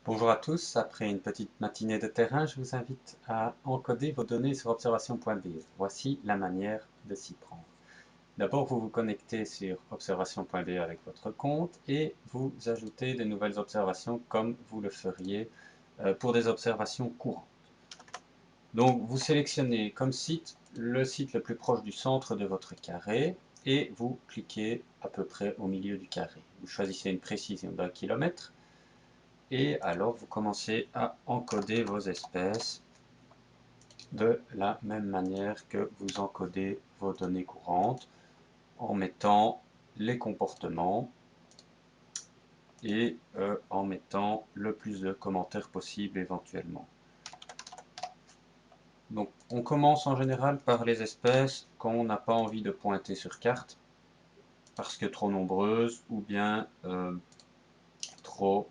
Bonjour à tous, après une petite matinée de terrain, je vous invite à encoder vos données sur observation.be. Voici la manière de s'y prendre. D'abord, vous vous connectez sur observation.be avec votre compte et vous ajoutez de nouvelles observations comme vous le feriez pour des observations courantes. Donc, vous sélectionnez comme site le site le plus proche du centre de votre carré et vous cliquez à peu près au milieu du carré. Vous choisissez une précision d'1 km. Et alors, vous commencez à encoder vos espèces de la même manière que vous encodez vos données courantes, en mettant les comportements et en mettant le plus de commentaires possible éventuellement. Donc, on commence en général par les espèces qu'on n'a pas envie de pointer sur carte, parce que trop nombreuses ou bien trop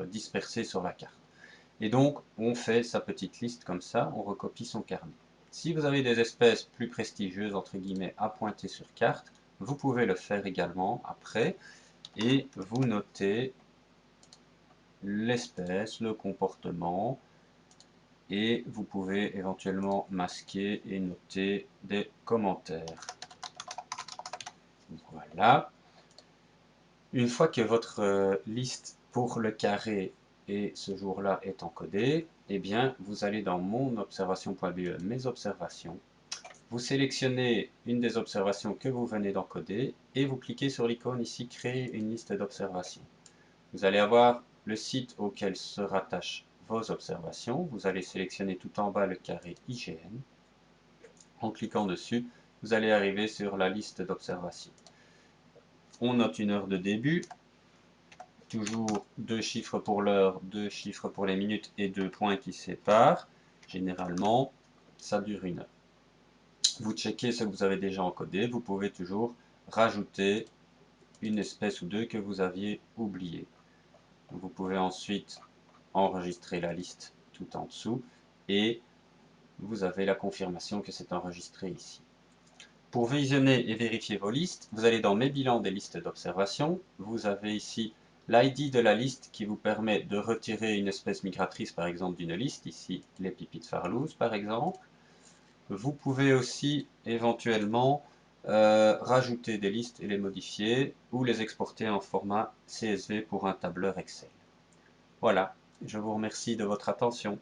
dispersées sur la carte. Et donc, on fait sa petite liste comme ça, on recopie son carnet. Si vous avez des espèces plus prestigieuses, entre guillemets, à pointer sur carte, vous pouvez le faire également après, et vous notez l'espèce, le comportement, et vous pouvez éventuellement masquer et noter des commentaires. Voilà. Une fois que votre liste pour le carré et ce jour-là est encodée, eh bien, vous allez dans mon observation.be, mes observations. Vous sélectionnez une des observations que vous venez d'encoder et vous cliquez sur l'icône ici, créer une liste d'observations. Vous allez avoir le site auquel se rattachent vos observations. Vous allez sélectionner tout en bas le carré IGN. En cliquant dessus, vous allez arriver sur la liste d'observations. On note une heure de début. Toujours 2 chiffres pour l'heure, 2 chiffres pour les minutes et 2 points qui séparent. Généralement, ça dure 1 heure. Vous checkez ce que vous avez déjà encodé. Vous pouvez toujours rajouter une espèce ou deux que vous aviez oublié. Vous pouvez ensuite enregistrer la liste tout en dessous et vous avez la confirmation que c'est enregistré ici. Pour visionner et vérifier vos listes, vous allez dans Mes bilans des listes d'observation. Vous avez ici l'ID de la liste qui vous permet de retirer une espèce migratrice par exemple d'une liste, ici les pipites farlouses par exemple. Vous pouvez aussi éventuellement rajouter des listes et les modifier ou les exporter en format CSV pour un tableur Excel. Voilà, je vous remercie de votre attention.